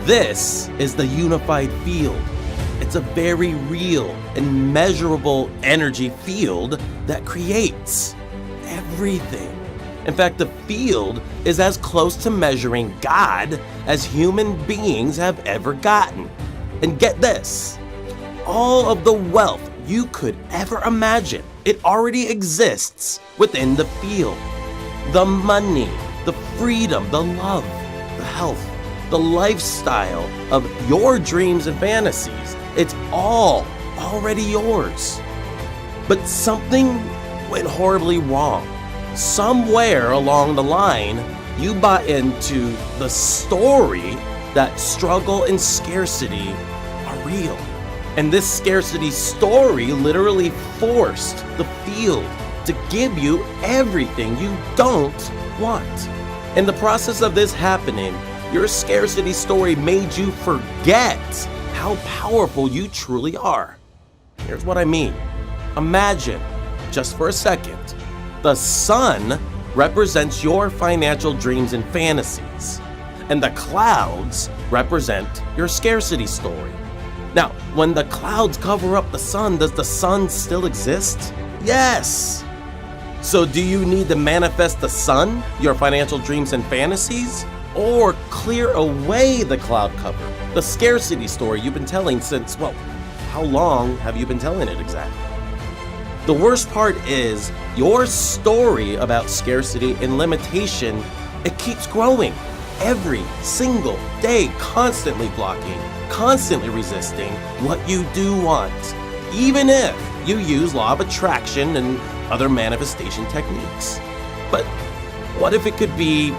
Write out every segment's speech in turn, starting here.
This is the unified field. It's a very real and measurable energy field that creates everything. In fact, the field is as close to measuring God as human beings have ever gotten. And get this, all of the wealth you could ever imagine, it already exists within the field. The money, the freedom, the love, the health, the lifestyle of your dreams and fantasies, it's all already yours. But something went horribly wrong. Somewhere along the line, you bought into the story that struggle and scarcity are real. And this scarcity story literally forced the field to give you everything you don't want. In the process of this happening, your scarcity story made you forget how powerful you truly are. Here's what I mean. Imagine, just for a second, the sun represents your financial dreams and fantasies, and the clouds represent your scarcity story. Now, when the clouds cover up the sun, does the sun still exist? Yes! So do you need to manifest the sun, your financial dreams and fantasies? Or clear away the cloud cover, the scarcity story you've been telling since, well, how long have you been telling it exactly? The worst part is your story about scarcity and limitation, it keeps growing every single day, constantly blocking, constantly resisting what you do want, even if you use law of attraction and other manifestation techniques. But what if it could be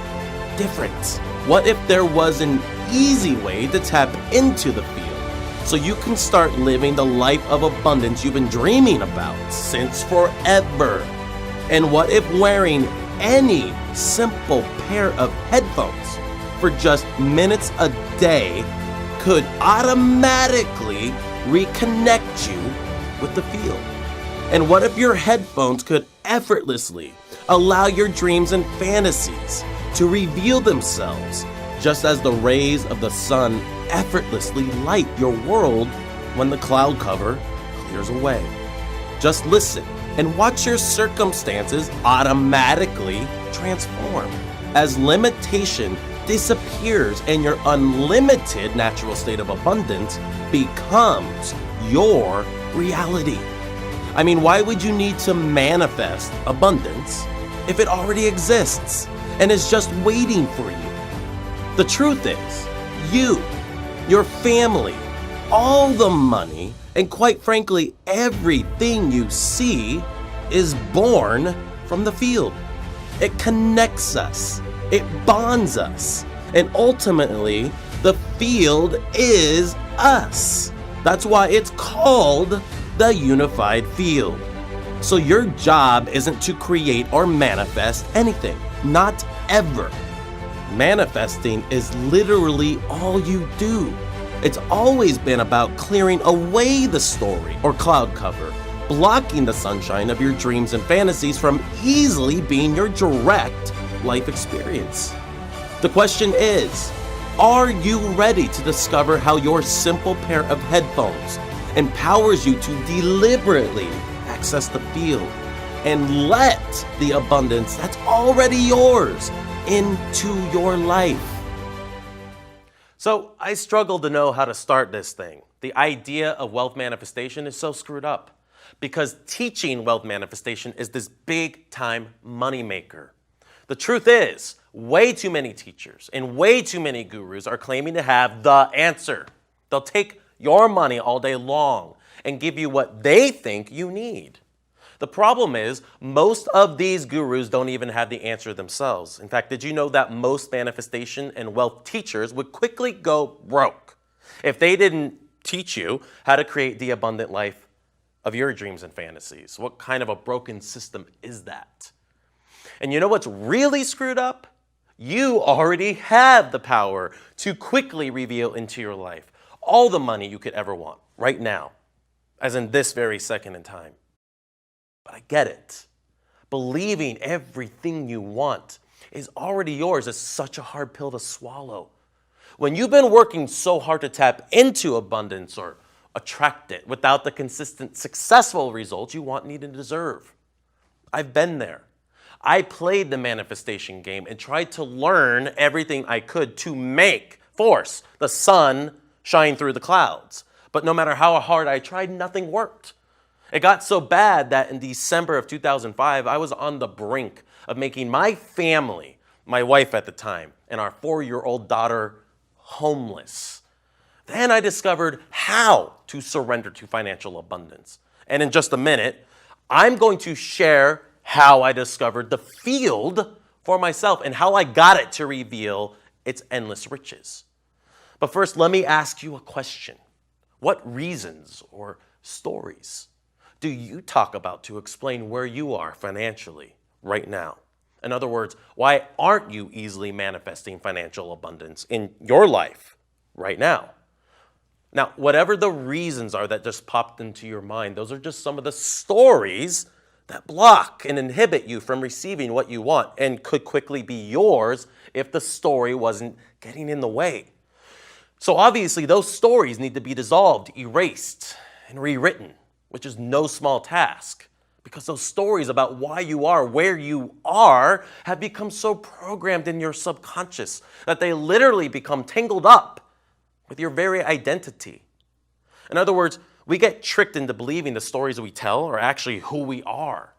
different? What if there was an easy way to tap into the field so you can start living the life of abundance you've been dreaming about since forever? And what if wearing any simple pair of headphones for just minutes a day could automatically reconnect you with the field? And what if your headphones could effortlessly allow your dreams and fantasies to reveal themselves just as the rays of the sun effortlessly light your world when the cloud cover clears away? Just listen and watch your circumstances automatically transform as limitation disappears and your unlimited natural state of abundance becomes your reality. I mean, why would you need to manifest abundance if it already exists and is just waiting for you? The truth is, you, your family, all the money, and quite frankly, everything you see is born from the field. It connects us, it bonds us, and ultimately, the field is us. That's why it's called the unified field. So your job isn't to create or manifest anything, not ever. Manifesting is literally all you do. It's always been about clearing away the story or cloud cover, blocking the sunshine of your dreams and fantasies from easily being your direct life experience. The question is, are you ready to discover how your simple pair of headphones empowers you to deliberately access the field and let the abundance that's already yours into your life? So I struggle to know how to start this thing. The idea of wealth manifestation is so screwed up because teaching wealth manifestation is this big time moneymaker. The truth is, way too many teachers and way too many gurus are claiming to have the answer. They'll take your money all day long and give you what they think you need. The problem is, most of these gurus don't even have the answer themselves. In fact, did you know that most manifestation and wealth teachers would quickly go broke if they didn't teach you how to create the abundant life of your dreams and fantasies? What kind of a broken system is that? And you know what's really screwed up? You already have the power to quickly reveal into your life all the money you could ever want right now, as in this very second in time. But I get it. Believing everything you want is already yours is such a hard pill to swallow. When you've been working so hard to tap into abundance or attract it without the consistent, successful results you want, need, and deserve. I've been there. I played the manifestation game and tried to learn everything I could to force the sun shine through the clouds. But no matter how hard I tried, nothing worked. It got so bad that in December of 2005, I was on the brink of making my family, my wife at the time, and our 4-year-old daughter homeless. Then I discovered how to surrender to financial abundance. And in just a minute, I'm going to share how I discovered the field for myself and how I got it to reveal its endless riches. But first, let me ask you a question. What reasons or stories do you talk about to explain where you are financially right now? In other words, why aren't you easily manifesting financial abundance in your life right now? Now, whatever the reasons are that just popped into your mind, those are just some of the stories that block and inhibit you from receiving what you want and could quickly be yours if the story wasn't getting in the way. So obviously, those stories need to be dissolved, erased, and rewritten, which is no small task. Because those stories about why you are where you are have become so programmed in your subconscious that they literally become tangled up with your very identity. In other words, we get tricked into believing the stories we tell are actually who we are.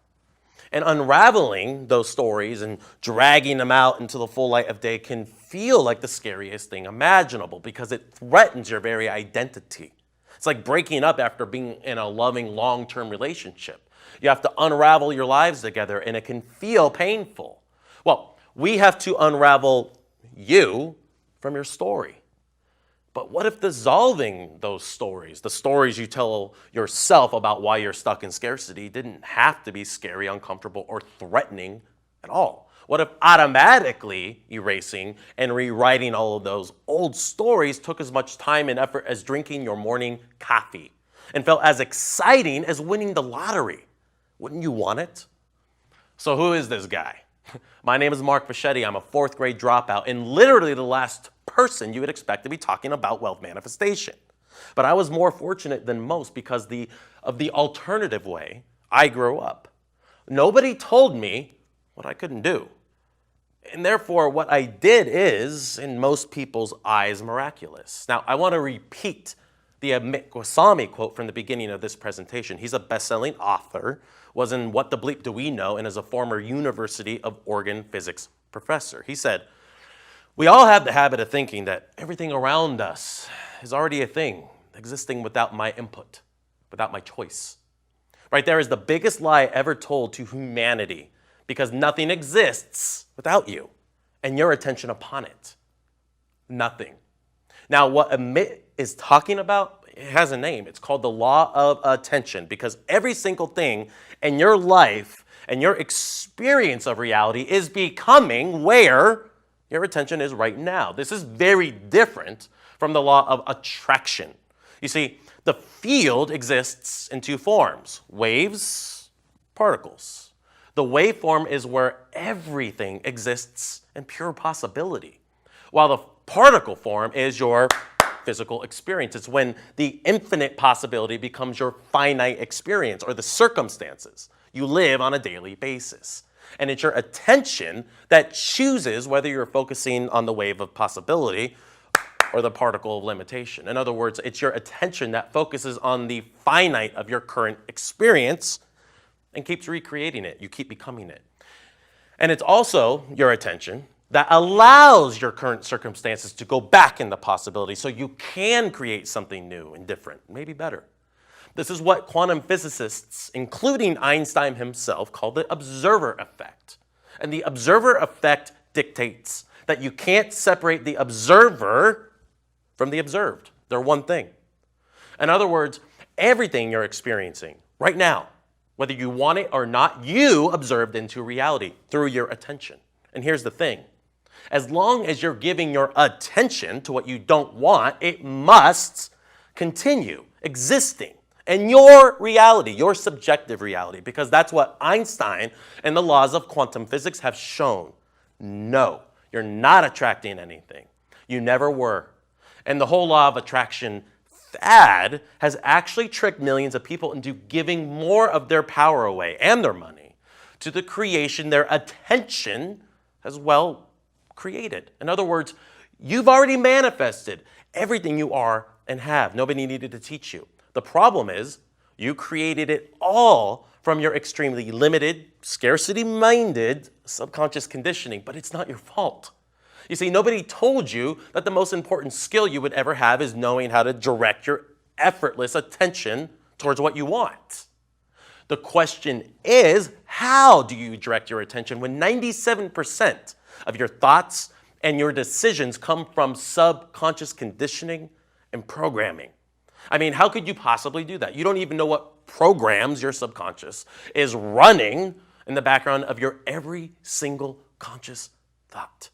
And unraveling those stories and dragging them out into the full light of day can feel like the scariest thing imaginable because it threatens your very identity. It's like breaking up after being in a loving long-term relationship. You have to unravel your lives together, and it can feel painful. Well, we have to unravel you from your story. But what if dissolving those stories, the stories you tell yourself about why you're stuck in scarcity, didn't have to be scary, uncomfortable, or threatening at all? What if automatically erasing and rewriting all of those old stories took as much time and effort as drinking your morning coffee and felt as exciting as winning the lottery? Wouldn't you want it? So who is this guy? My name is Mark Fischetti. I'm a 4th grade dropout and literally the last person you would expect to be talking about wealth manifestation. But I was more fortunate than most because of the alternative way I grew up. Nobody told me what I couldn't do. And therefore, what I did is, in most people's eyes, miraculous. Now, I want to repeat the Amit Goswami quote from the beginning of this presentation. He's a best-selling author, was in What the Bleep Do We Know, and is a former University of Oregon physics professor. He said, "We all have the habit of thinking that everything around us is already a thing, existing without my input, without my choice." Right there is the biggest lie ever told to humanity, because nothing exists without you and your attention upon it. Nothing. Now, what Amit is talking about, it has a name. It's called the law of attention, because every single thing in your life and your experience of reality is becoming where your attention is right now. This is very different from the law of attraction. You see, the field exists in 2 forms: waves, particles. The waveform is where everything exists in pure possibility, while the particle form is your physical experience. It's when the infinite possibility becomes your finite experience, or the circumstances you live on a daily basis. And it's your attention that chooses whether you're focusing on the wave of possibility or the particle of limitation. In other words, it's your attention that focuses on the finite of your current experience and keeps recreating it. You keep becoming it. And it's also your attention that allows your current circumstances to go back into possibility so you can create something new and different, maybe better. This is what quantum physicists, including Einstein himself, call the observer effect. And the observer effect dictates that you can't separate the observer from the observed. They're one thing. In other words, everything you're experiencing right now, whether you want it or not, you observed into reality through your attention. And here's the thing. As long as you're giving your attention to what you don't want, it must continue existing in your reality, your subjective reality, because that's what Einstein and the laws of quantum physics have shown. No, you're not attracting anything. You never were. And the whole law of attraction fad has actually tricked millions of people into giving more of their power away and their money to the creation their attention has well created. In other words, you've already manifested everything you are and have. Nobody needed to teach you. The problem is you created it all from your extremely limited, scarcity-minded subconscious conditioning, but it's not your fault. You see, nobody told you that the most important skill you would ever have is knowing how to direct your effortless attention towards what you want. The question is, how do you direct your attention when 97% of your thoughts and your decisions come from subconscious conditioning and programming? I mean, how could you possibly do that? You don't even know what programs your subconscious is running in the background of your every single conscious thought.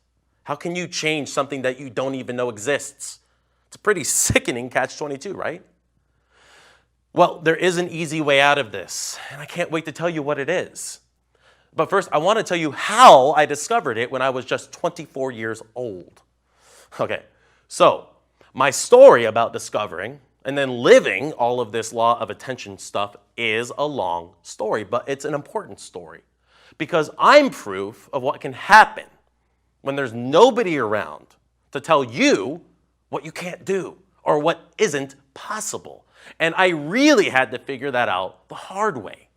How can you change something that you don't even know exists? It's a pretty sickening catch-22, right? Well, there is an easy way out of this, and I can't wait to tell you what it is. But first, I want to tell you how I discovered it when I was just 24 years old. Okay, so my story about discovering and then living all of this law of attention stuff is a long story, but it's an important story because I'm proof of what can happen when there's nobody around to tell you what you can't do or what isn't possible. And I really had to figure that out the hard way.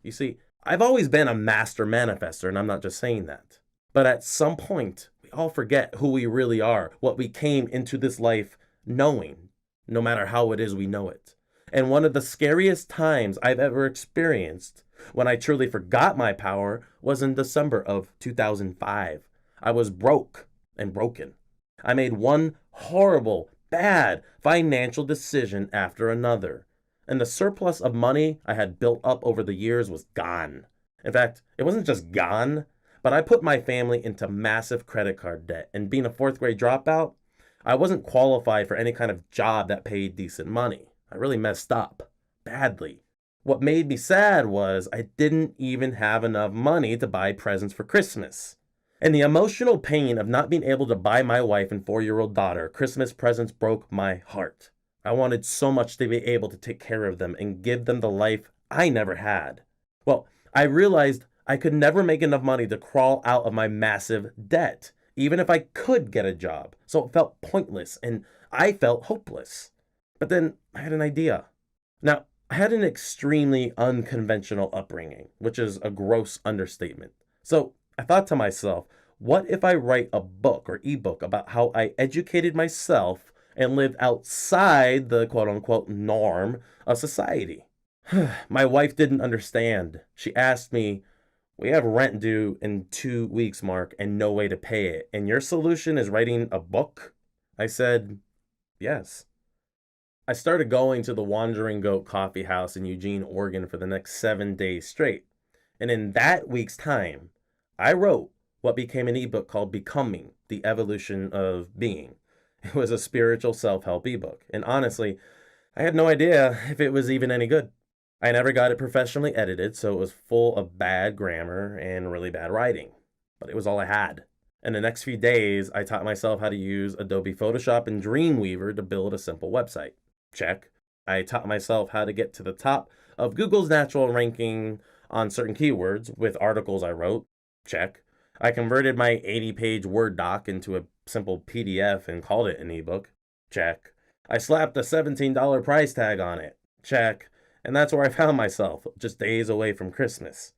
You see, I've always been a master manifester, and I'm not just saying that. But at some point, we all forget who we really are, what we came into this life knowing, no matter how it is we know it. And one of the scariest times I've ever experienced when I truly forgot my power was in December of 2005. I was broke and broken. I made one horrible, bad financial decision after another. And the surplus of money I had built up over the years was gone. In fact, it wasn't just gone, but I put my family into massive credit card debt. And being a fourth grade dropout, I wasn't qualified for any kind of job that paid decent money. I really messed up badly. What made me sad was I didn't even have enough money to buy presents for Christmas. And the emotional pain of not being able to buy my wife and 4-year-old daughter Christmas presents broke my heart. I wanted so much to be able to take care of them and give them the life I never had. Well, I realized I could never make enough money to crawl out of my massive debt, even if I could get a job. So it felt pointless and I felt hopeless. But then I had an idea. Now, I had an extremely unconventional upbringing, which is a gross understatement. So I thought to myself, what if I write a book or ebook about how I educated myself and lived outside the quote-unquote norm of society? My wife didn't understand. She asked me, "We have rent due in 2 weeks, Mark, and no way to pay it. And your solution is writing a book?" I said, "Yes." I started going to the Wandering Goat Coffee House in Eugene, Oregon for the next 7 days straight. And in that week's time, I wrote what became an ebook called Becoming: The Evolution of Being. It was a spiritual self-help ebook. And honestly, I had no idea if it was even any good. I never got it professionally edited, so it was full of bad grammar and really bad writing. But it was all I had. In the next few days, I taught myself how to use Adobe Photoshop and Dreamweaver to build a simple website. Check. I taught myself how to get to the top of Google's natural ranking on certain keywords with articles I wrote. Check. I converted my 80-page Word doc into a simple PDF and called it an ebook. Check. I slapped a $17 price tag on it. Check. And that's where I found myself, just days away from Christmas.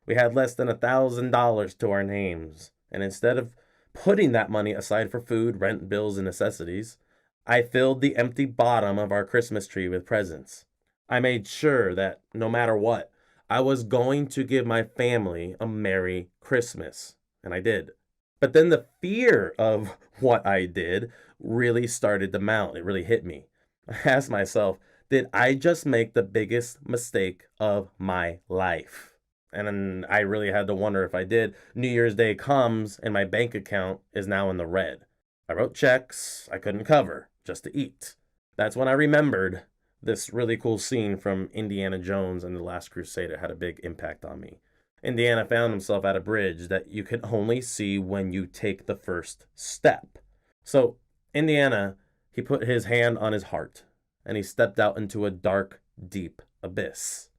We had less than $1,000 to our names. And instead of putting that money aside for food, rent, bills, and necessities, I filled the empty bottom of our Christmas tree with presents. I made sure that no matter what, I was going to give my family a Merry Christmas. And I did. But then the fear of what I did really started to mount. It really hit me. I asked myself, did I just make the biggest mistake of my life? And then I really had to wonder if I did. New Year's Day comes and my bank account is now in the red. I wrote checks I couldn't cover just to eat. That's when I remembered this really cool scene from Indiana Jones and the Last Crusade. It had a big impact on me. Indiana found himself at a bridge that you can only see when you take the first step. So, Indiana, he put his hand on his heart and he stepped out into a dark, deep abyss.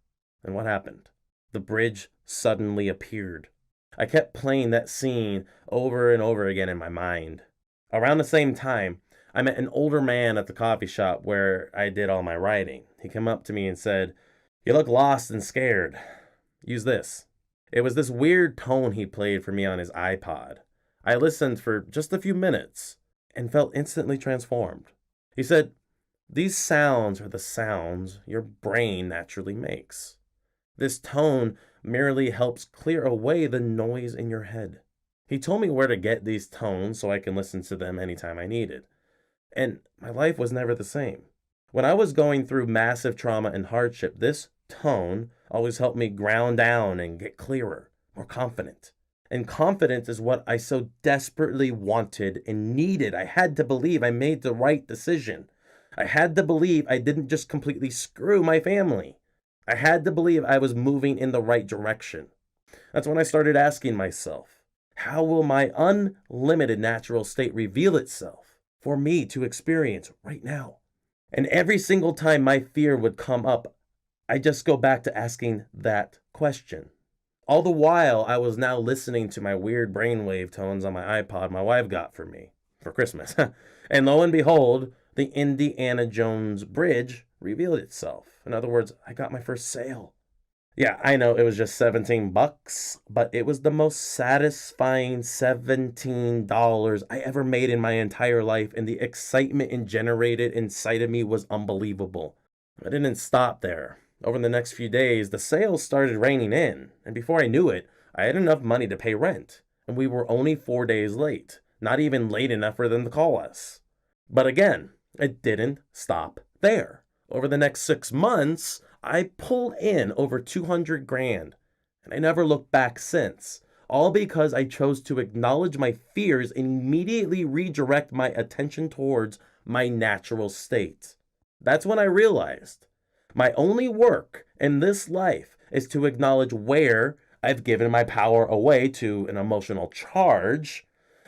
And what happened? The bridge suddenly appeared. I kept playing that scene over and over again in my mind. Around the same time, I met an older man at the coffee shop where I did all my writing. He came up to me and said, "You look lost and scared. Use this." It was this weird tone he played for me on his iPod. I listened for just a few minutes and felt instantly transformed. He said, "These sounds are the sounds your brain naturally makes. This tone merely helps clear away the noise in your head." He told me where to get these tones so I can listen to them anytime I needed. And my life was never the same. When I was going through massive trauma and hardship, this tone always helped me ground down and get clearer, more confident. And confidence is what I so desperately wanted and needed. I had to believe I made the right decision. I had to believe I didn't just completely screw my family. I had to believe I was moving in the right direction. That's when I started asking myself, how will my unlimited natural state reveal itself for me to experience right now? And every single time my fear would come up, I just go back to asking that question. All the while, I was now listening to my weird brainwave tones on my iPod my wife got for me for Christmas. And lo and behold, the Indiana Jones Bridge revealed itself. In other words, I got my first sale. Yeah, I know it was just $17, but it was the most satisfying $17 I ever made in my entire life, and the excitement it generated inside of me was unbelievable. I didn't stop there. Over the next few days, the sales started raining in, and before I knew it, I had enough money to pay rent, and we were only 4 days late, not even late enough for them to call us. But again, it didn't stop there. Over the next 6 months, I pulled in over 200 grand, and I never looked back since, all because I chose to acknowledge my fears and immediately redirect my attention towards my natural state. That's when I realized my only work in this life is to acknowledge where I've given my power away to an emotional charge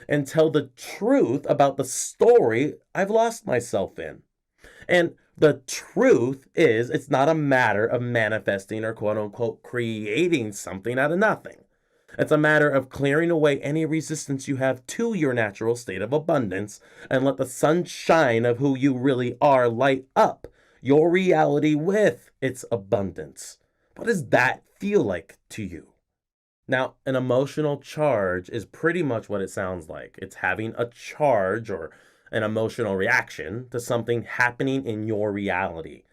and tell the truth about the story I've lost myself in. And the truth is, it's not a matter of manifesting or quote unquote creating something out of nothing. It's a matter of clearing away any resistance you have to your natural state of abundance and let the sunshine of who you really are light up your reality with its abundance. What does that feel like to you? Now, an emotional charge is pretty much what it sounds like. It's having a charge or an emotional reaction to something happening in your reality.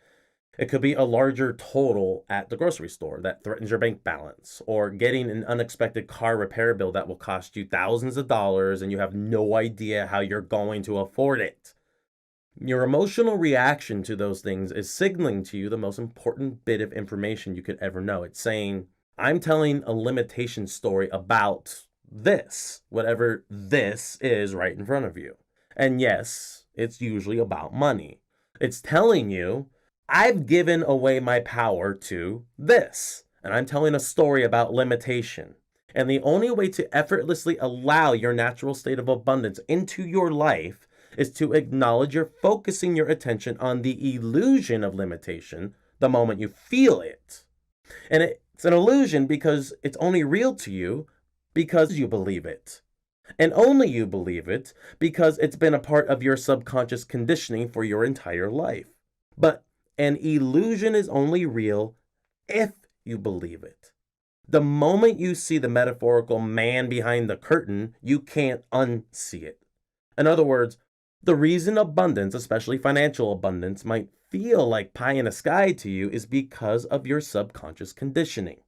It could be a larger total at the grocery store that threatens your bank balance, or getting an unexpected car repair bill that will cost you thousands of dollars and you have no idea how you're going to afford it. Your emotional reaction to those things is signaling to you the most important bit of information you could ever know. It's saying, I'm telling a limitation story about this, whatever this is right in front of you. And yes, it's usually about money. It's telling you, I've given away my power to this. And I'm telling a story about limitation. And the only way to effortlessly allow your natural state of abundance into your life is to acknowledge you're focusing your attention on the illusion of limitation the moment you feel it. And it's an illusion because it's only real to you because you believe it. And only you believe it because it's been a part of your subconscious conditioning for your entire life. But an illusion is only real if you believe it. The moment you see the metaphorical man behind the curtain, you can't unsee it. In other words, the reason abundance, especially financial abundance, might feel like pie in the sky to you is because of your subconscious conditioning.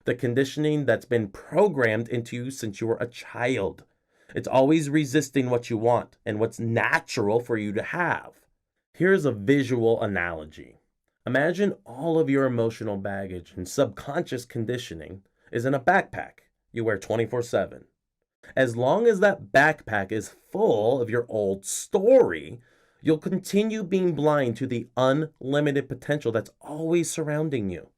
The conditioning that's been programmed into you since you were a child. It's always resisting what you want and what's natural for you to have. Here's a visual analogy. Imagine all of your emotional baggage and subconscious conditioning is in a backpack you wear 24/7. As long as that backpack is full of your old story, you'll continue being blind to the unlimited potential that's always surrounding you.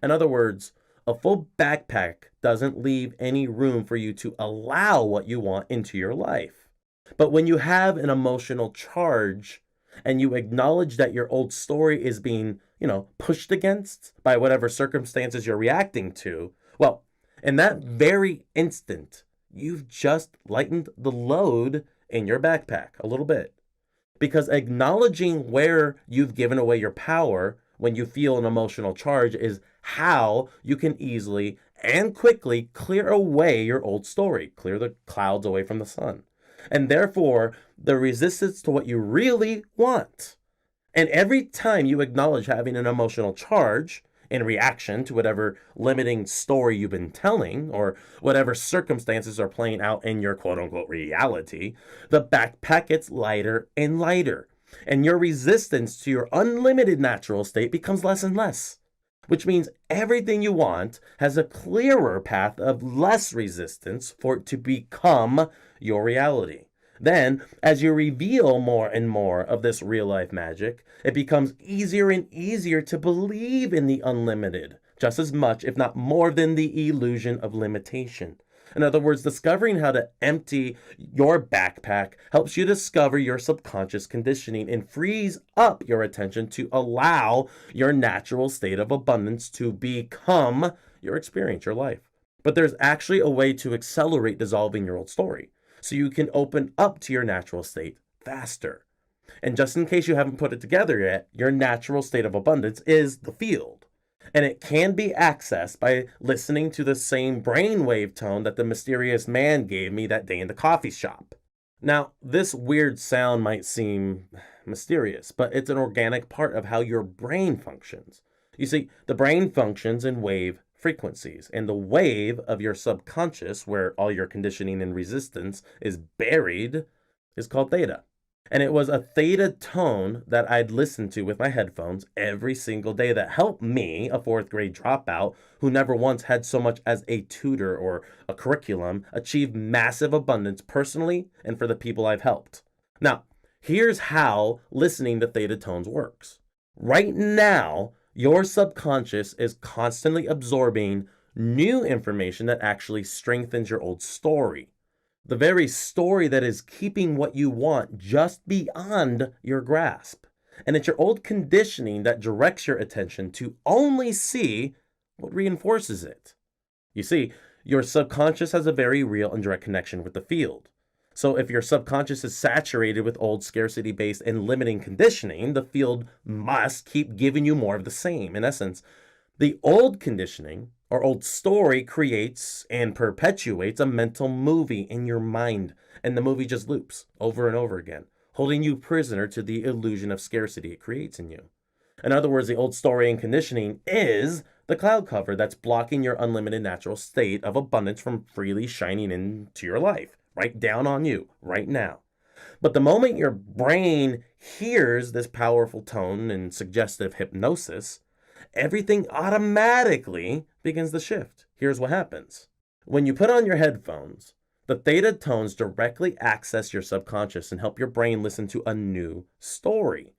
In other words, a full backpack doesn't leave any room for you to allow what you want into your life. But when you have an emotional charge and you acknowledge that your old story is being, pushed against by whatever circumstances you're reacting to, well, in that very instant, you've just lightened the load in your backpack a little bit. Because acknowledging where you've given away your power when you feel an emotional charge is how you can easily and quickly clear away your old story, clear the clouds away from the sun, and therefore the resistance to what you really want. And every time you acknowledge having an emotional charge in reaction to whatever limiting story you've been telling or whatever circumstances are playing out in your quote unquote reality, the backpack gets lighter and lighter. And your resistance to your unlimited natural state becomes less and less, which means everything you want has a clearer path of less resistance for it to become your reality. Then, as you reveal more and more of this real life magic, it becomes easier and easier to believe in the unlimited, just as much, if not more, than the illusion of limitation. In other words, discovering how to empty your backpack helps you discover your subconscious conditioning and frees up your attention to allow your natural state of abundance to become your experience, your life. But there's actually a way to accelerate dissolving your old story so you can open up to your natural state faster. And just in case you haven't put it together yet, your natural state of abundance is the field. And it can be accessed by listening to the same brainwave tone that the mysterious man gave me that day in the coffee shop. Now, this weird sound might seem mysterious, but it's an organic part of how your brain functions. You see, the brain functions in wave frequencies, and the wave of your subconscious, where all your conditioning and resistance is buried, is called theta. And it was a theta tone that I'd listen to with my headphones every single day that helped me, a fourth grade dropout who never once had so much as a tutor or a curriculum, achieve massive abundance personally and for the people I've helped. Now, here's how listening to theta tones works. Right now, your subconscious is constantly absorbing new information that actually strengthens your old story. The very story that is keeping what you want just beyond your grasp. And it's your old conditioning that directs your attention to only see what reinforces it. You see, your subconscious has a very real and direct connection with the field. So if your subconscious is saturated with old scarcity-based and limiting conditioning, the field must keep giving you more of the same. In essence, the old conditioning or old story creates and perpetuates a mental movie in your mind, and the movie just loops over and over again, holding you prisoner to the illusion of scarcity it creates in you. In other words, the old story and conditioning is the cloud cover that's blocking your unlimited natural state of abundance from freely shining into your life, right down on you, right now. But the moment your brain hears this powerful tone and suggestive hypnosis, everything automatically begins to shift. Here's what happens. When you put on your headphones, the theta tones directly access your subconscious and help your brain listen to a new story.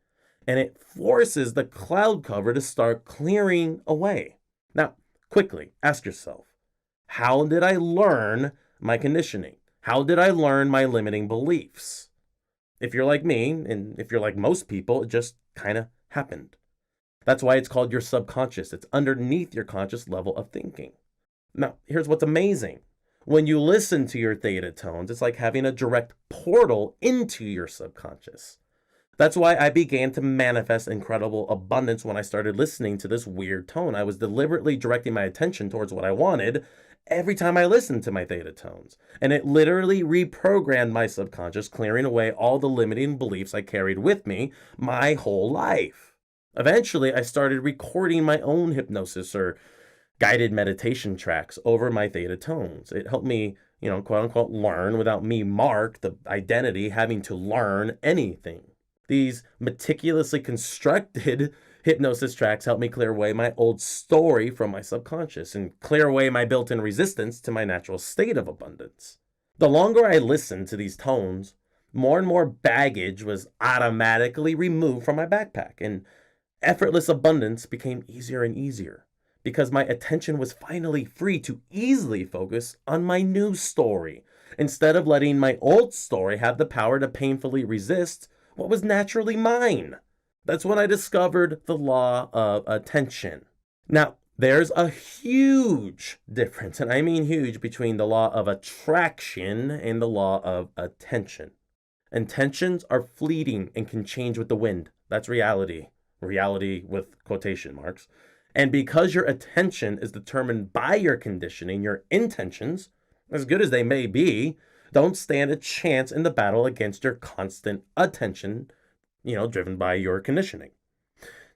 And it forces the cloud cover to start clearing away. Now, quickly ask yourself, how did I learn my conditioning? How did I learn my limiting beliefs? If you're like me, and if you're like most people, it just kind of happened. That's why it's called your subconscious. It's underneath your conscious level of thinking. Now, here's what's amazing. When you listen to your theta tones, it's like having a direct portal into your subconscious. That's why I began to manifest incredible abundance when I started listening to this weird tone. I was deliberately directing my attention towards what I wanted every time I listened to my theta tones. And it literally reprogrammed my subconscious, clearing away all the limiting beliefs I carried with me my whole life. Eventually, I started recording my own hypnosis or guided meditation tracks over my theta tones. It helped me, quote unquote, learn without me, Mark, the identity, having to learn anything. These meticulously constructed hypnosis tracks help me clear away my old story from my subconscious and clear away my built-in resistance to my natural state of abundance. The longer I listened to these tones, more and more baggage was automatically removed from my backpack, and effortless abundance became easier and easier because my attention was finally free to easily focus on my new story instead of letting my old story have the power to painfully resist what was naturally mine. That's when I discovered the law of attention. Now, there's a huge difference, and I mean huge, between the law of attraction and the law of attention. Intentions are fleeting and can change with the wind. That's reality. Reality with quotation marks. And because your attention is determined by your conditioning, your intentions, as good as they may be, don't stand a chance in the battle against your constant attention, driven by your conditioning.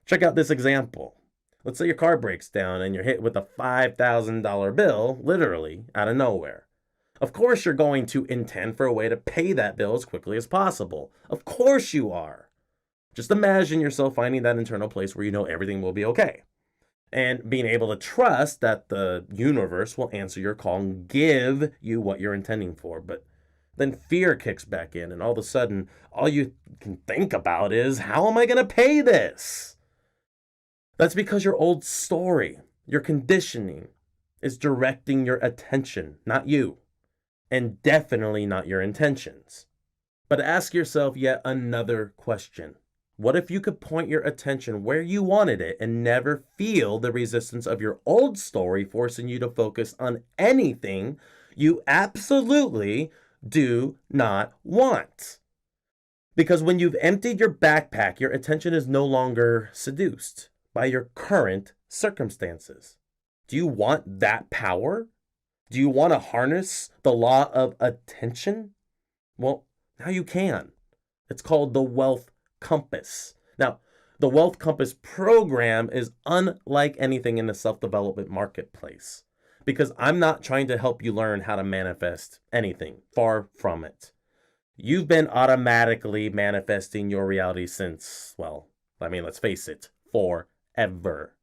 Check out this example. Let's say your car breaks down and you're hit with a $5,000 bill, literally, out of nowhere. Of course you're going to intend for a way to pay that bill as quickly as possible. Of course you are. Just imagine yourself finding that internal place where you know everything will be okay. And being able to trust that the universe will answer your call and give you what you're intending for. But then fear kicks back in, and all of a sudden, all you can think about is, how am I going to pay this? That's because your old story, your conditioning, is directing your attention, not you, and definitely not your intentions. But ask yourself yet another question. What if you could point your attention where you wanted it and never feel the resistance of your old story forcing you to focus on anything you absolutely do not want? Because when you've emptied your backpack, your attention is no longer seduced by your current circumstances. Do you want that power? Do you want to harness the law of attention? Well, now you can. It's called the Wealth Compass. Now, the Wealth Compass program is unlike anything in the self-development marketplace, because I'm not trying to help you learn how to manifest anything. Far from it. You've been automatically manifesting your reality since, let's face it, forever.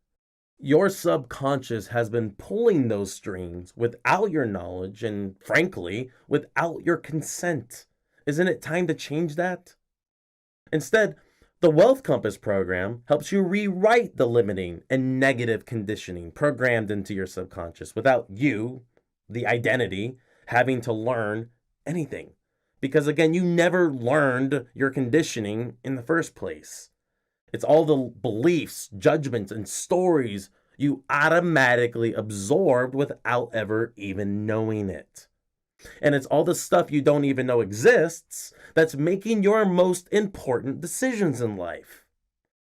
Your subconscious has been pulling those strings without your knowledge and, frankly, without your consent. Isn't it time to change that? Instead, the Wealth Compass program helps you rewrite the limiting and negative conditioning programmed into your subconscious without you, the identity, having to learn anything. Because again, you never learned your conditioning in the first place. It's all the beliefs, judgments, and stories you automatically absorbed without ever even knowing it. And it's all the stuff you don't even know exists that's making your most important decisions in life.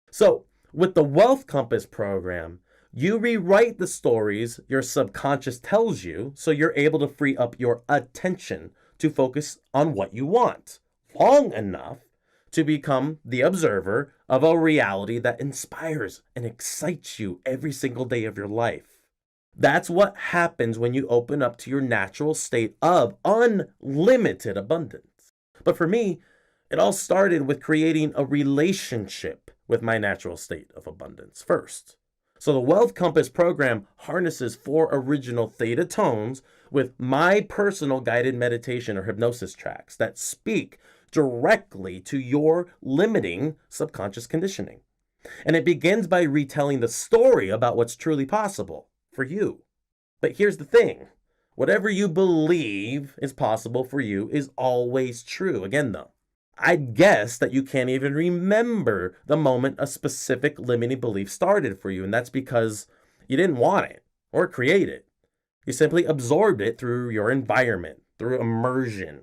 So, with the Wealth Compass program, you rewrite the stories your subconscious tells you so you're able to free up your attention to focus on what you want long enough to become the observer of a reality that inspires and excites you every single day of your life. That's what happens when you open up to your natural state of unlimited abundance. But for me, it all started with creating a relationship with my natural state of abundance first. So the Wealth Compass program harnesses 4 original theta tones with my personal guided meditation or hypnosis tracks that speak directly to your limiting subconscious conditioning. And it begins by retelling the story about what's truly possible for you. But here's the thing. Whatever you believe is possible for you is always true. Again, though, I'd guess that you can't even remember the moment a specific limiting belief started for you, and that's because you didn't want it or create it. You simply absorbed it through your environment, through immersion.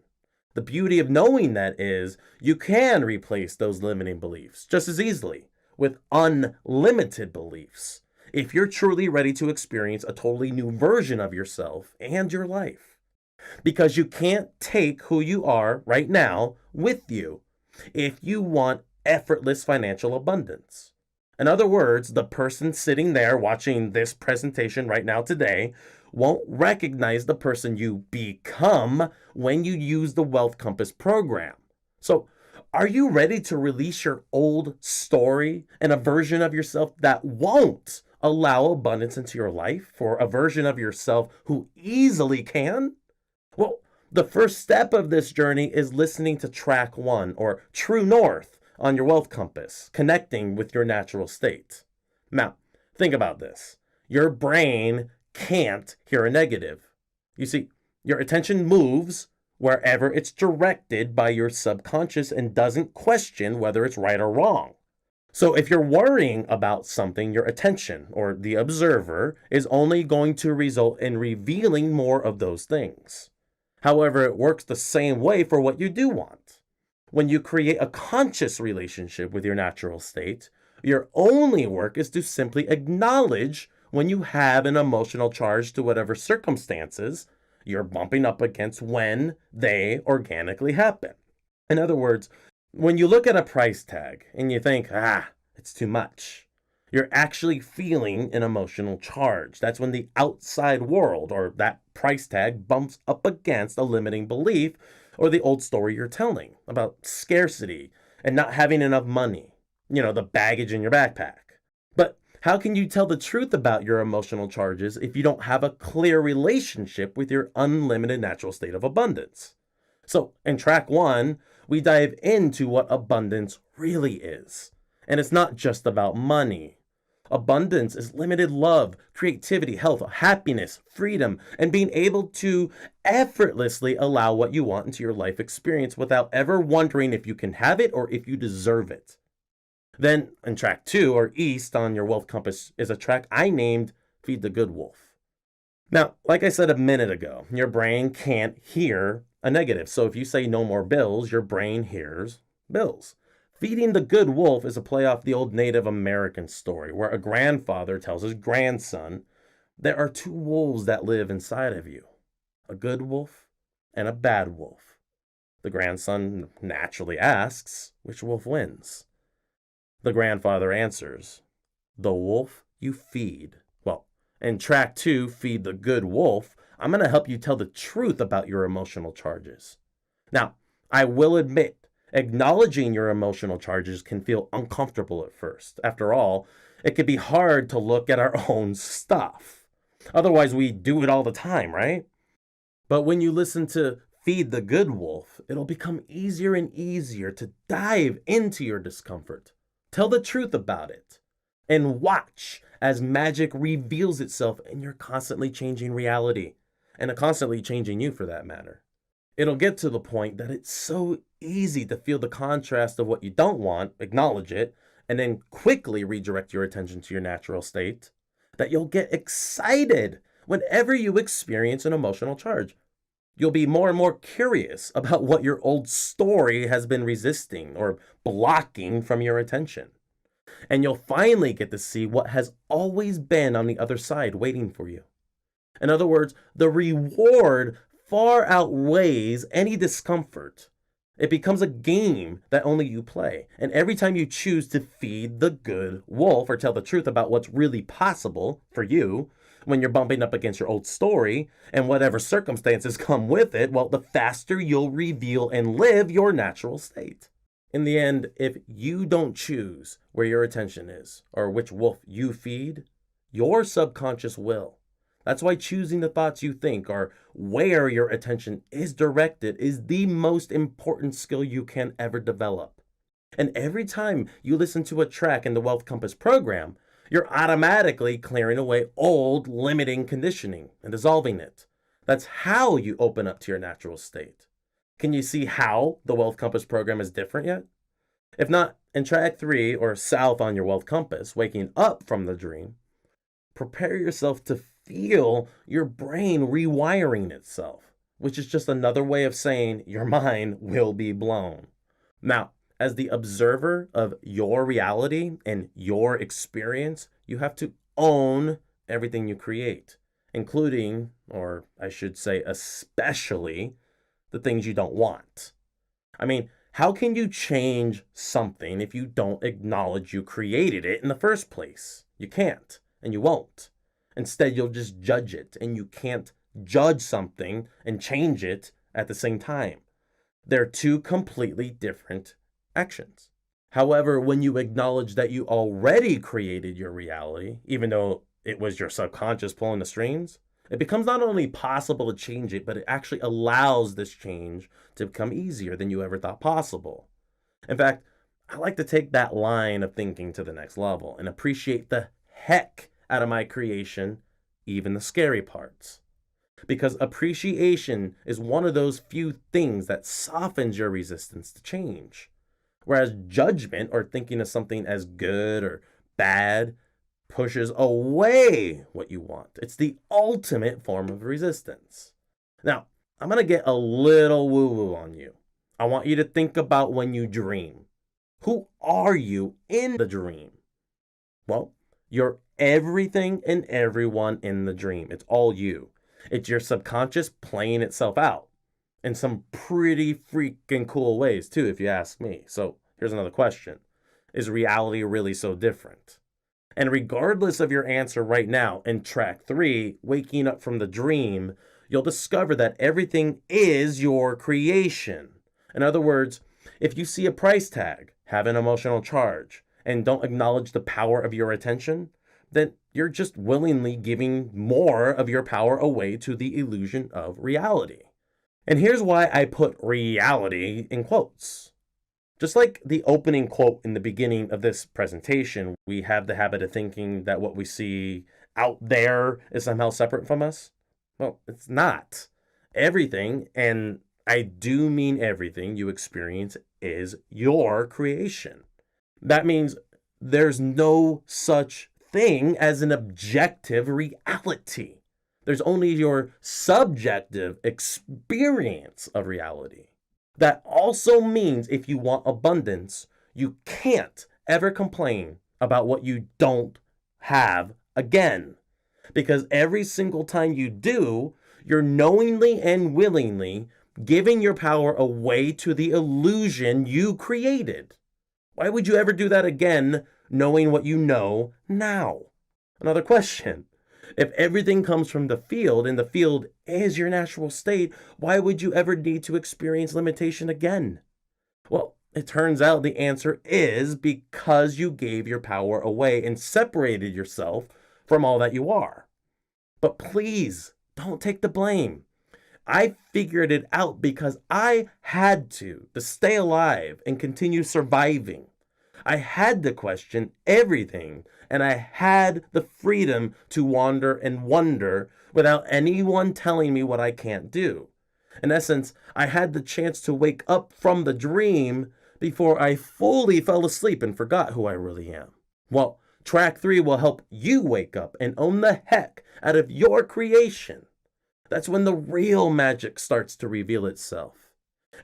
The beauty of knowing that is you can replace those limiting beliefs just as easily with unlimited beliefs if you're truly ready to experience a totally new version of yourself and your life. Because you can't take who you are right now with you if you want effortless financial abundance. In other words, the person sitting there watching this presentation right now today won't recognize the person you become when you use the Wealth Compass program. So, are you ready to release your old story and a version of yourself that won't allow abundance into your life, for a version of yourself who easily can? Well, the first step of this journey is listening to track 1, or True North, on your Wealth Compass, connecting with your natural state. Now, think about this. Your brain can't hear a negative. You see, your attention moves wherever it's directed by your subconscious and doesn't question whether it's right or wrong. So if you're worrying about something, your attention, or the observer, is only going to result in revealing more of those things. However, it works the same way for what you do want. When you create a conscious relationship with your natural state, your only work is to simply acknowledge when you have an emotional charge to whatever circumstances you're bumping up against when they organically happen. In other words, when you look at a price tag and you think, it's too much, you're actually feeling an emotional charge. That's when the outside world or that price tag bumps up against a limiting belief or the old story you're telling about scarcity and not having enough money, the baggage in your backpack. But how can you tell the truth about your emotional charges if you don't have a clear relationship with your unlimited natural state of abundance? So in track 1, we dive into what abundance really is. And it's not just about money. Abundance is limited love, creativity, health, happiness, freedom, and being able to effortlessly allow what you want into your life experience without ever wondering if you can have it or if you deserve it. Then in track 2, or East on your wealth compass, is a track I named Feed the Good Wolf. Now, like I said a minute ago, your brain can't hear a negative. So if you say no more bills, your brain hears bills. Feeding the Good Wolf is a play off the old Native American story where a grandfather tells his grandson, there are 2 wolves that live inside of you, a good wolf and a bad wolf. The grandson naturally asks, which wolf wins? The grandfather answers, the wolf you feed. Well, in track 2, Feed the Good Wolf, I'm going to help you tell the truth about your emotional charges. Now, I will admit, acknowledging your emotional charges can feel uncomfortable at first. After all, it can be hard to look at our own stuff. Otherwise, we do it all the time, right? But when you listen to Feed the Good Wolf, it'll become easier and easier to dive into your discomfort. Tell the truth about it and watch as magic reveals itself in your constantly changing reality and a constantly changing you for that matter. It'll get to the point that it's so easy to feel the contrast of what you don't want, acknowledge it, and then quickly redirect your attention to your natural state that you'll get excited whenever you experience an emotional charge. You'll be more and more curious about what your old story has been resisting or blocking from your attention. And you'll finally get to see what has always been on the other side waiting for you. In other words, the reward far outweighs any discomfort. It becomes a game that only you play. And every time you choose to feed the good wolf or tell the truth about what's really possible for you, when you're bumping up against your old story and whatever circumstances come with it, well, the faster you'll reveal and live your natural state. In the end, if you don't choose where your attention is or which wolf you feed, your subconscious will. That's why choosing the thoughts you think or where your attention is directed is the most important skill you can ever develop. And every time you listen to a track in the Wealth Compass program, you're automatically clearing away old limiting conditioning and dissolving it. That's how you open up to your natural state. Can you see how the Wealth Compass program is different yet? If not, in track 3 or south on your Wealth Compass, waking up from the dream, prepare yourself to feel your brain rewiring itself, which is just another way of saying your mind will be blown. Now, as the observer of your reality and your experience, you have to own everything you create, including, or I should say especially, the things you don't want. I mean, how can you change something if you don't acknowledge you created it in the first place? You can't, and you won't. Instead, you'll just judge it, and you can't judge something and change it at the same time. They're 2 completely different actions. However, when you acknowledge that you already created your reality, even though it was your subconscious pulling the strings, it becomes not only possible to change it, but it actually allows this change to become easier than you ever thought possible. In fact, I like to take that line of thinking to the next level and appreciate the heck out of my creation, even the scary parts. because appreciation is one of those few things that softens your resistance to change. Whereas judgment, or thinking of something as good or bad, pushes away what you want. It's the ultimate form of resistance. Now, I'm going to get a little woo-woo on you. I want you to think about when you dream. Who are you in the dream? Well, you're everything and everyone in the dream. It's all you. It's your subconscious playing itself out in some pretty freaking cool ways too, if you ask me. So here's another question. Is reality really so different? And regardless of your answer right now, in track 3, waking up from the dream, you'll discover that everything is your creation. In other words, if you see a price tag, have an emotional charge, and don't acknowledge the power of your attention, then you're just willingly giving more of your power away to the illusion of reality. And here's why I put reality in quotes. Just like the opening quote in the beginning of this presentation, we have the habit of thinking that what we see out there is somehow separate from us. Well, it's not. Everything, and I do mean everything you experience, is your creation. That means there's no such thing as an objective reality. There's only your subjective experience of reality. That also means if you want abundance, you can't ever complain about what you don't have again. Because every single time you do, you're knowingly and willingly giving your power away to the illusion you created. Why would you ever do that again, knowing what you know now? Another question. If everything comes from the field and the field is your natural state, why would you ever need to experience limitation again? Well, it turns out the answer is because you gave your power away and separated yourself from all that you are. But please, don't take the blame. I figured it out because I had to stay alive and continue surviving. I had to question everything, and I had the freedom to wander and wonder without anyone telling me what I can't do. In essence, I had the chance to wake up from the dream before I fully fell asleep and forgot who I really am. Well, track 3 will help you wake up and own the heck out of your creation. That's when the real magic starts to reveal itself.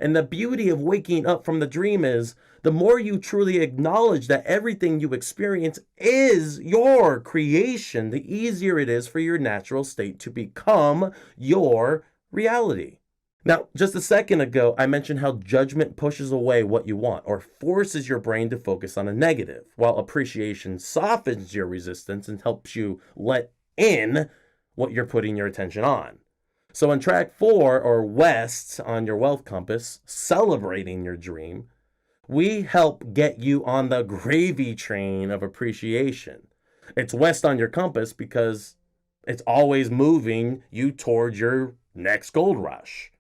And the beauty of waking up from the dream is the more you truly acknowledge that everything you experience is your creation, the easier it is for your natural state to become your reality. Now, just a second ago, I mentioned how judgment pushes away what you want or forces your brain to focus on a negative, while appreciation softens your resistance and helps you let in what you're putting your attention on. So in track 4, or west on your wealth compass, celebrating your dream, we help get you on the gravy train of appreciation. It's west on your compass because it's always moving you towards your next gold rush.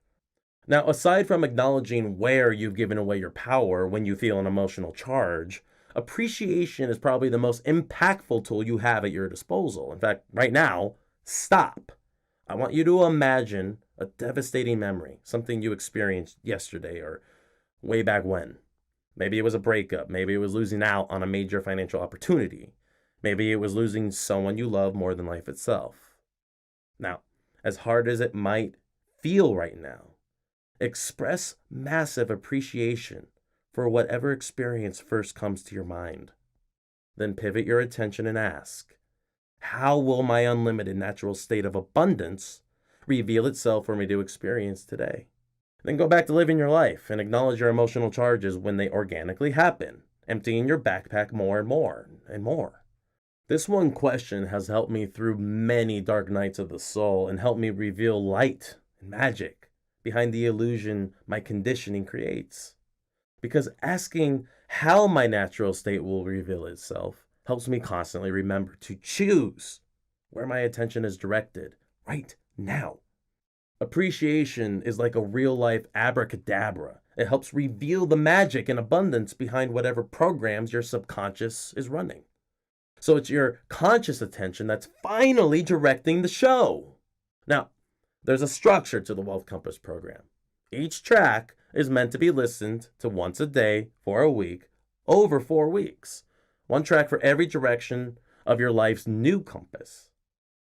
Now, aside from acknowledging where you've given away your power when you feel an emotional charge, appreciation is probably the most impactful tool you have at your disposal. In fact, right now, stop. I want you to imagine a devastating memory, something you experienced yesterday or way back when. Maybe it was a breakup. Maybe it was losing out on a major financial opportunity. Maybe it was losing someone you love more than life itself. Now, as hard as it might feel right now, express massive appreciation for whatever experience first comes to your mind. Then pivot your attention and ask, how will my unlimited natural state of abundance reveal itself for me to experience today? Then go back to living your life and acknowledge your emotional charges when they organically happen, emptying your backpack more and more and more. This one question has helped me through many dark nights of the soul and helped me reveal light and magic behind the illusion my conditioning creates. Because asking how my natural state will reveal itself helps me constantly remember to choose where my attention is directed right now. Appreciation is like a real-life abracadabra. It helps reveal the magic and abundance behind whatever programs your subconscious is running. So it's your conscious attention that's finally directing the show. Now, There's a structure to the Wealth Compass program. Each track is meant to be listened to once a day for a week, over 4 weeks. One track for every direction of your life's new compass.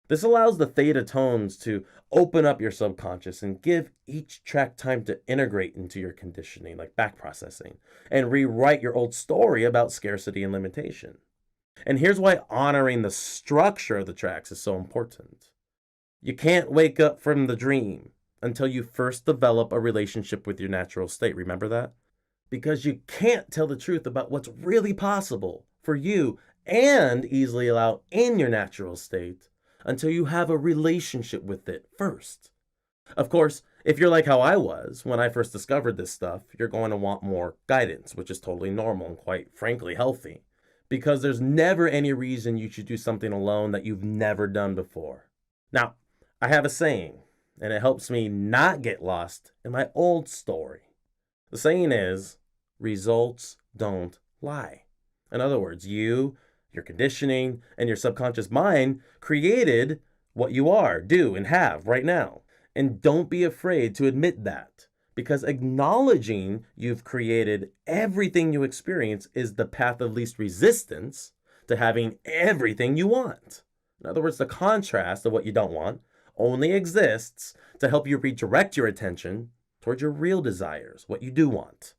This allows the theta tones to open up your subconscious and give each track time to integrate into your conditioning, like back processing, and rewrite your old story about scarcity and limitation. And here's why honoring the structure of the tracks is so important. You can't wake up from the dream until you first develop a relationship with your natural state. Remember that? Because you can't tell the truth about what's really possible for you and easily allow in your natural state until you have a relationship with it first. Of course, if you're like how I was when I first discovered this stuff, you're going to want more guidance, which is totally normal and quite frankly healthy, because there's never any reason you should do something alone that you've never done before. Now, I have a saying, and it helps me not get lost in my old story. The saying is, results don't lie. In other words, your conditioning, and your subconscious mind created what you are, do, and have right now. And don't be afraid to admit that, because acknowledging you've created everything you experience is the path of least resistance to having everything you want. In other words, the contrast of what you don't want only exists to help you redirect your attention towards your real desires, what you do want.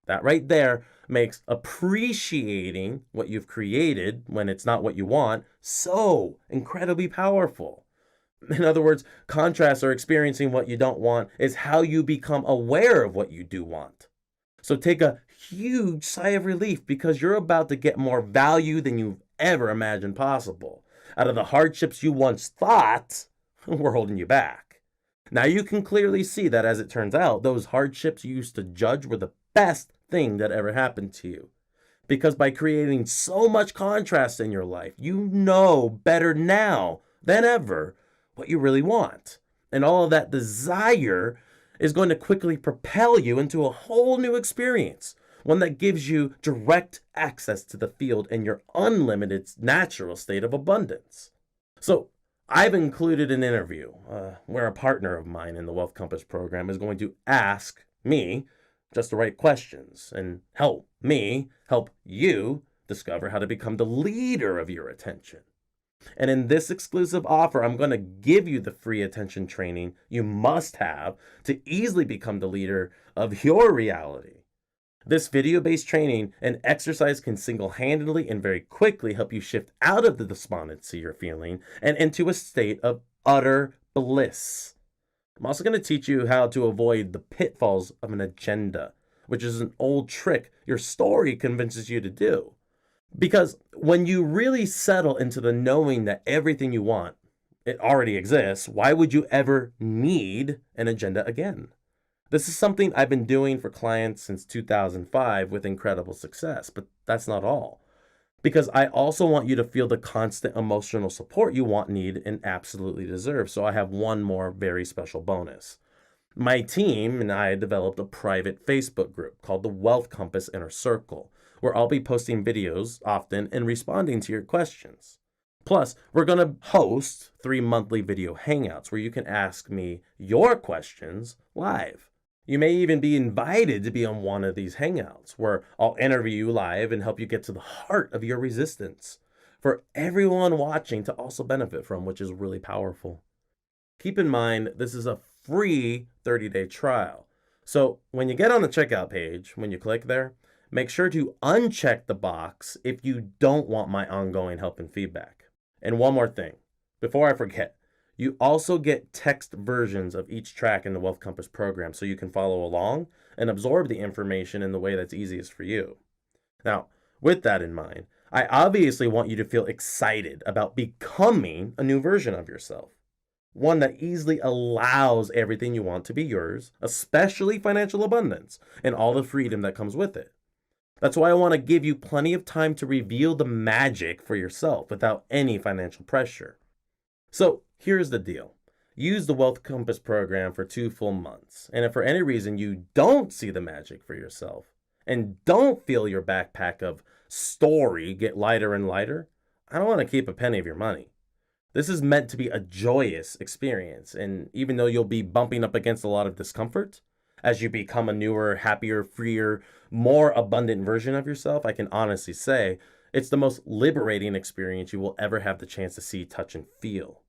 That right there makes appreciating what you've created when it's not what you want so incredibly powerful. In other words, contrast or experiencing what you don't want is how you become aware of what you do want. So take a huge sigh of relief because you're about to get more value than you've ever imagined possible out of the hardships you once thought were holding you back. Now you can clearly see that, as it turns out, those hardships you used to judge were the best thing that ever happened to you. Because by creating so much contrast in your life, you know better now than ever what you really want. And all of that desire is going to quickly propel you into a whole new experience, one that gives you direct access to the field and your unlimited natural state of abundance. So I've included an interview where a partner of mine in the Wealth Compass program is going to ask me just the right questions and help me help you discover how to become the leader of your attention. And in this exclusive offer, I'm going to give you the free attention training you must have to easily become the leader of your reality. This video-based training and exercise can single-handedly and very quickly help you shift out of the despondency you're feeling and into a state of utter bliss. I'm also going to teach you how to avoid the pitfalls of an agenda, which is an old trick your story convinces you to do. Because when you really settle into the knowing that everything you want, it already exists, why would you ever need an agenda again? This is something I've been doing for clients since 2005 with incredible success, but that's not all. Because I also want you to feel the constant emotional support you want, need, and absolutely deserve. So I have one more very special bonus. My team and I developed a private Facebook group called the Wealth Compass Inner Circle, where I'll be posting videos often and responding to your questions. Plus, we're going to host 3 monthly video hangouts where you can ask me your questions live. You may even be invited to be on one of these hangouts where I'll interview you live and help you get to the heart of your resistance for everyone watching to also benefit from, which is really powerful. Keep in mind, this is a free 30-day trial. So when you get on the checkout page, when you click there, make sure to uncheck the box if you don't want my ongoing help and feedback. And one more thing, before I forget, you also get text versions of each track in the Wealth Compass program so you can follow along and absorb the information in the way that's easiest for you. Now, with that in mind, I obviously want you to feel excited about becoming a new version of yourself. One that easily allows everything you want to be yours, especially financial abundance and all the freedom that comes with it. That's why I want to give you plenty of time to reveal the magic for yourself without any financial pressure. So here's the deal. Use the Wealth Compass program for 2 full months. And if for any reason you don't see the magic for yourself and don't feel your backpack of story get lighter and lighter, I don't want to keep a penny of your money. This is meant to be a joyous experience, and even though you'll be bumping up against a lot of discomfort, as you become a newer, happier, freer, more abundant version of yourself, I can honestly say it's the most liberating experience you will ever have the chance to see, touch, and feel.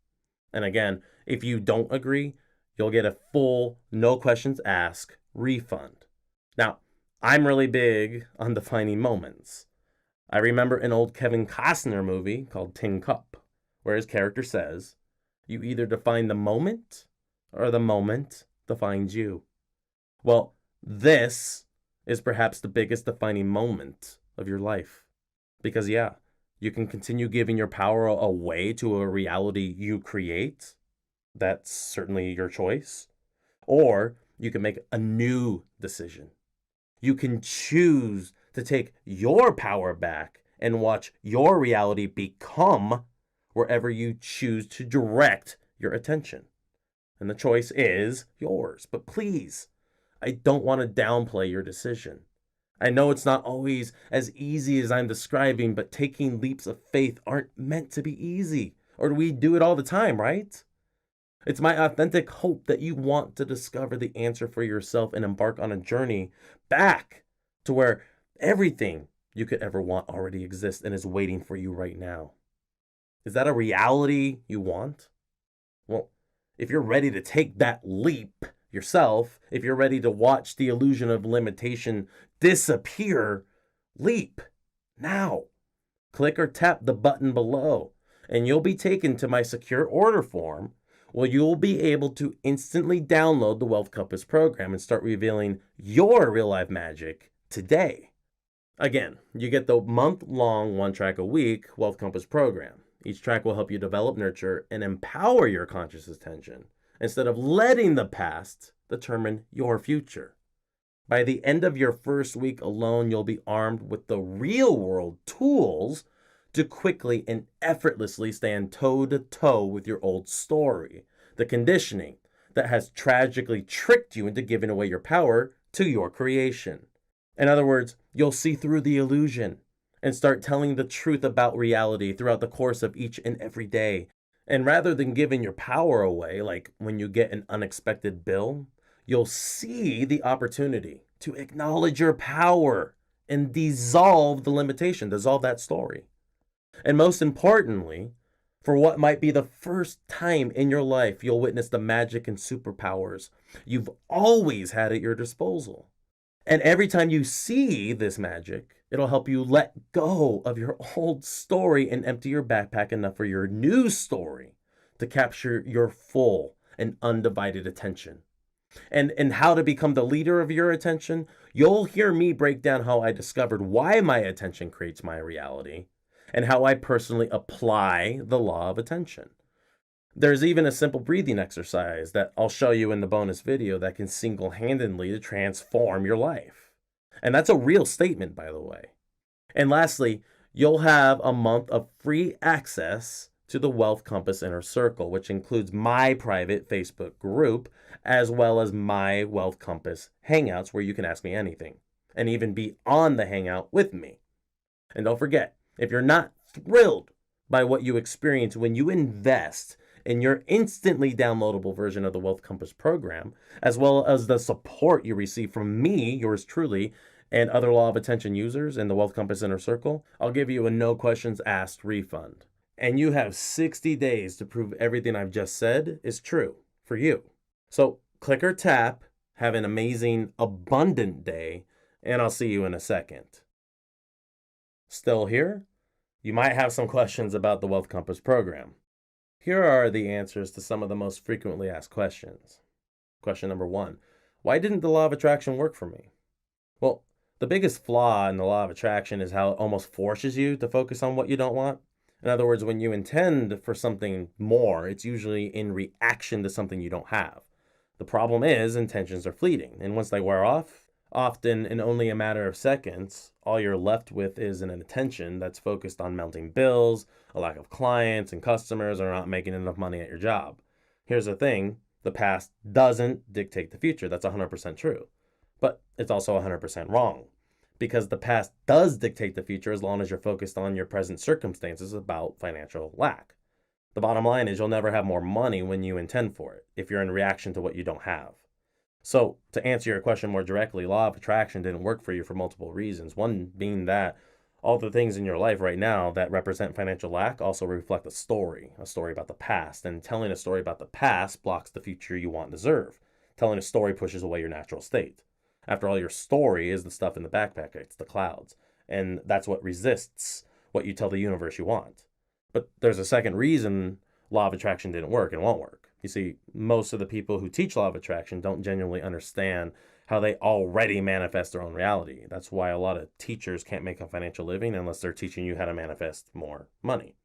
And again, if you don't agree, you'll get a full, no questions asked refund. Now, I'm really big on defining moments. I remember an old Kevin Costner movie called Tin Cup, where his character says, "You either define the moment or the moment defines you." Well, this is perhaps the biggest defining moment of your life. Because, yeah, you can continue giving your power away to a reality you create. That's certainly your choice. Or you can make a new decision. You can choose to take your power back and watch your reality become wherever you choose to direct your attention. And the choice is yours. But please, I don't want to downplay your decision. I know it's not always as easy as I'm describing, but taking leaps of faith aren't meant to be easy. Or we do it all the time, right? It's my authentic hope that you want to discover the answer for yourself and embark on a journey back to where everything you could ever want already exists and is waiting for you right now. Is that a reality you want? Well, if you're ready to take that leap yourself, if you're ready to watch the illusion of limitation disappear, leap now. Click or tap the button below, and you'll be taken to my secure order form where you'll be able to instantly download the Wealth Compass program and start revealing your real life magic today. Again, you get the month-long, one track a week Wealth Compass program. Each track will help you develop, nurture, and empower your conscious attention instead of letting the past determine your future. By the end of your first week alone, you'll be armed with the real-world tools to quickly and effortlessly stand toe-to-toe with your old story, the conditioning that has tragically tricked you into giving away your power to your creation. In other words, you'll see through the illusion and start telling the truth about reality throughout the course of each and every day. And rather than giving your power away, like when you get an unexpected bill, you'll see the opportunity to acknowledge your power and dissolve the limitation, dissolve that story. And most importantly, for what might be the first time in your life, you'll witness the magic and superpowers you've always had at your disposal. And every time you see this magic, it'll help you let go of your old story and empty your backpack enough for your new story to capture your full and undivided attention. And how to become the leader of your attention, you'll hear me break down how I discovered why my attention creates my reality and how I personally apply the law of attention. There's even a simple breathing exercise that I'll show you in the bonus video that can single-handedly transform your life. And that's a real statement, by the way. And lastly, you'll have a month of free access to the Wealth Compass Inner Circle, which includes my private Facebook group, as well as my Wealth Compass Hangouts, where you can ask me anything, and even be on the Hangout with me. And don't forget, if you're not thrilled by what you experience when you invest in your instantly downloadable version of the Wealth Compass program, as well as the support you receive from me, yours truly, and other Law of Attention users in the Wealth Compass Inner Circle, I'll give you a no questions asked refund. And you have 60 days to prove everything I've just said is true for you. So click or tap, have an amazing, abundant day, and I'll see you in a second. Still here? You might have some questions about the Wealth Compass program. Here are the answers to some of the most frequently asked questions. Question number 1, why didn't the law of attraction work for me? Well, the biggest flaw in the law of attraction is how it almost forces you to focus on what you don't want. In other words, when you intend for something more, it's usually in reaction to something you don't have. The problem is intentions are fleeting, and once they wear off, often in only a matter of seconds, all you're left with is an attention that's focused on mounting bills, a lack of clients and customers, or not making enough money at your job. Here's the thing, the past doesn't dictate the future. That's 100% true. But it's also 100% wrong, because the past does dictate the future as long as you're focused on your present circumstances about financial lack. The bottom line is you'll never have more money when you intend for it, if you're in reaction to what you don't have. So, to answer your question more directly, law of attraction didn't work for you for multiple reasons. One being that all the things in your life right now that represent financial lack also reflect a story about the past. And telling a story about the past blocks the future you want and deserve. Telling a story pushes away your natural state. After all, your story is the stuff in the backpack, it's the clouds. And that's what resists what you tell the universe you want. But there's a second reason law of attraction didn't work and won't work. You see, most of the people who teach law of attraction don't genuinely understand how they already manifest their own reality. That's why a lot of teachers can't make a financial living unless they're teaching you how to manifest more money.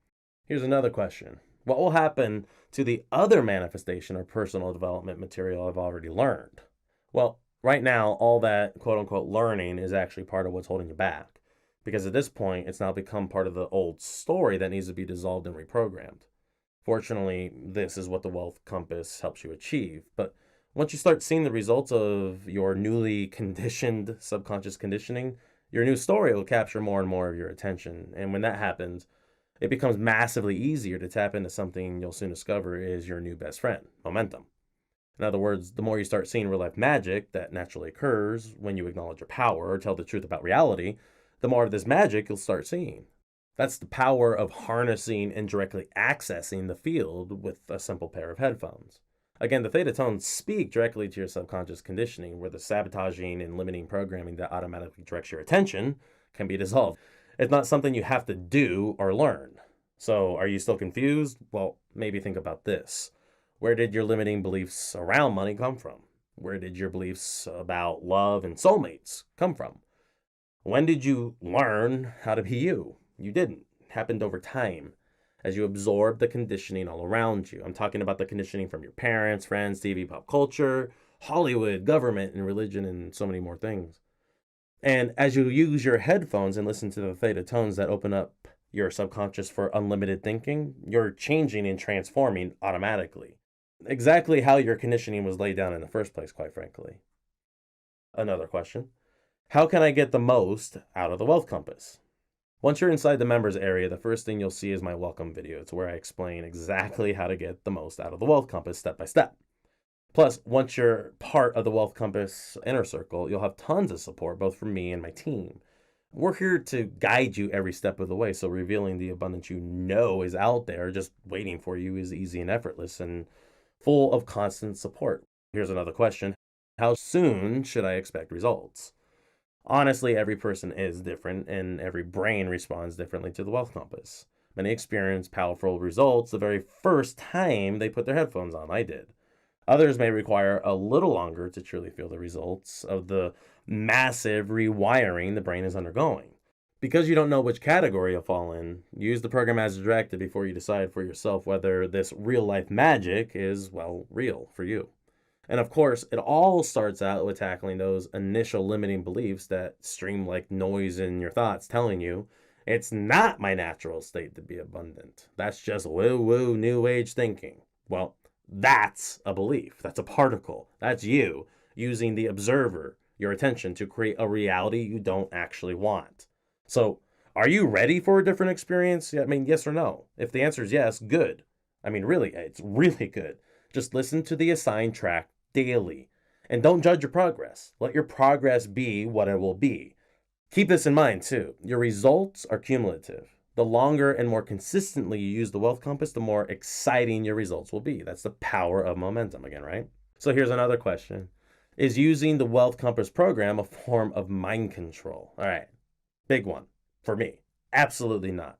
Here's another question. What will happen to the other manifestation or personal development material I've already learned? Well, right now, all that quote unquote learning is actually part of what's holding you back. Because at this point, it's now become part of the old story that needs to be dissolved and reprogrammed. Fortunately, this is what the Wealth Compass helps you achieve. But once you start seeing the results of your newly conditioned subconscious conditioning, your new story will capture more and more of your attention. And when that happens, it becomes massively easier to tap into something you'll soon discover is your new best friend, momentum. In other words, the more you start seeing real life magic that naturally occurs when you acknowledge your power or tell the truth about reality, the more of this magic you'll start seeing. That's the power of harnessing and directly accessing the field with a simple pair of headphones. Again, the theta tones speak directly to your subconscious conditioning, where the sabotaging and limiting programming that automatically directs your attention can be dissolved. It's not something you have to do or learn. So, are you still confused? Well, maybe think about this. Where did your limiting beliefs around money come from? Where did your beliefs about love and soulmates come from? When did you learn how to be you? You didn't. It happened over time as you absorb the conditioning all around you. I'm talking about the conditioning from your parents, friends, TV, pop culture, Hollywood, government, and religion, and so many more things. And as you use your headphones and listen to the theta tones that open up your subconscious for unlimited thinking, you're changing and transforming automatically. Exactly how your conditioning was laid down in the first place, quite frankly. Another question. How can I get the most out of the Wealth Compass? Once you're inside the members area, the first thing you'll see is my welcome video. It's where I explain exactly how to get the most out of the Wealth Compass step by step. Plus, once you're part of the Wealth Compass inner circle, you'll have tons of support, both from me and my team. We're here to guide you every step of the way, so revealing the abundance you know is out there, just waiting for you, is easy and effortless and full of constant support. Here's another question. How soon should I expect results? Honestly, every person is different and every brain responds differently to the Wealth Compass. Many experience powerful results the very first time they put their headphones on. I did. Others may require a little longer to truly feel the results of the massive rewiring the brain is undergoing. Because you don't know which category you'll fall in, use the program as directed before you decide for yourself whether this real life magic is, well, real for you. And of course, it all starts out with tackling those initial limiting beliefs that stream like noise in your thoughts telling you, it's not my natural state to be abundant. That's just woo-woo new age thinking. Well, that's a belief. That's a particle. That's you using the observer, your attention, to create a reality you don't actually want. So, are you ready for a different experience? I mean, yes or no? If the answer is yes, good. I mean, really, it's really good. Just listen to the assigned track daily. And don't judge your progress. Let your progress be what it will be. Keep this in mind too. Your results are cumulative. The longer and more consistently you use the Wealth Compass, the more exciting your results will be. That's the power of momentum again, right? So here's another question. Is using the Wealth Compass program a form of mind control? All right, big one for me. Absolutely not.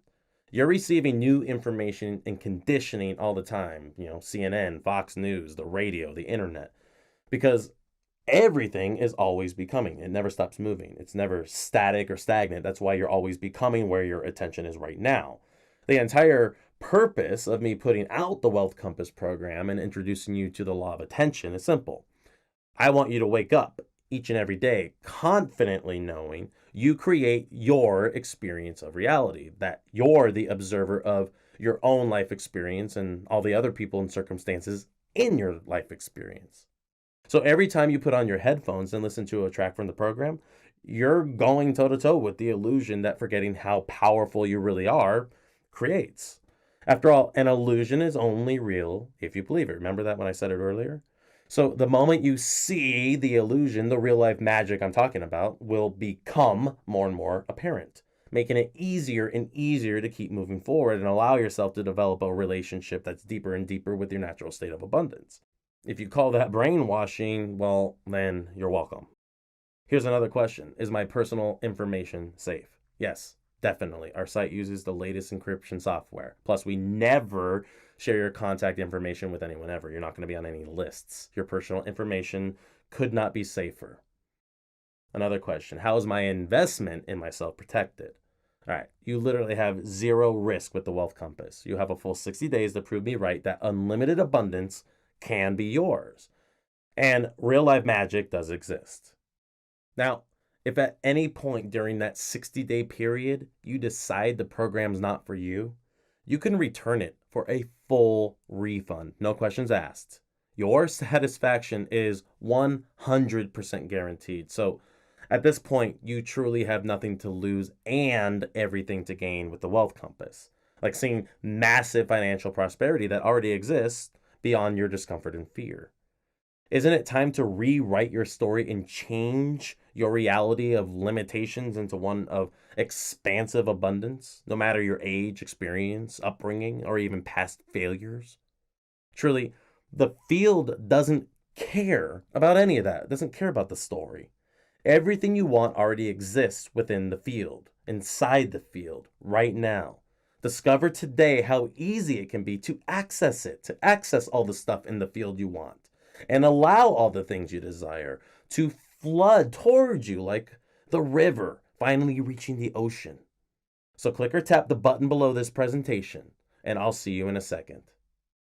You're receiving new information and conditioning all the time. CNN, Fox News, the radio, the internet. Because everything is always becoming. It never stops moving. It's never static or stagnant. That's why you're always becoming where your attention is right now. The entire purpose of me putting out the Wealth Compass program and introducing you to the law of attention is simple. I want you to wake up each and every day confidently knowing you create your experience of reality, that you're the observer of your own life experience and all the other people and circumstances in your life experience. So every time you put on your headphones and listen to a track from the program, you're going toe to toe with the illusion that forgetting how powerful you really are creates. After all, an illusion is only real if you believe it. Remember that when I said it earlier? So the moment you see the illusion, the real life magic I'm talking about will become more and more apparent, making it easier and easier to keep moving forward and allow yourself to develop a relationship that's deeper and deeper with your natural state of abundance. If you call that brainwashing, well, then you're welcome. Here's another question. Is my personal information safe? Yes, definitely. Our site uses the latest encryption software. Plus, we never share your contact information with anyone ever. You're not going to be on any lists. Your personal information could not be safer. Another question. How is my investment in myself protected? All right, you literally have zero risk with the Wealth Compass. You have a full 60 days to prove me right that unlimited abundance can be yours. And real life magic does exist. Now, if at any point during that 60-day period you decide the program's not for you, you can return it for a full refund, no questions asked. Your satisfaction is 100% guaranteed. So at this point, you truly have nothing to lose and everything to gain with the Wealth Compass, like seeing massive financial prosperity that already exists beyond your discomfort and fear. Isn't it time to rewrite your story and change your reality of limitations into one of expansive abundance, no matter your age, experience, upbringing, or even past failures? Truly, the field doesn't care about any of that. It doesn't care about the story. Everything you want already exists within the field, inside the field, right now. Discover today how easy it can be to access it, to access all the stuff in the field you want, and allow all the things you desire to flood towards you like the river finally reaching the ocean. So click or tap the button below this presentation, and I'll see you in a second.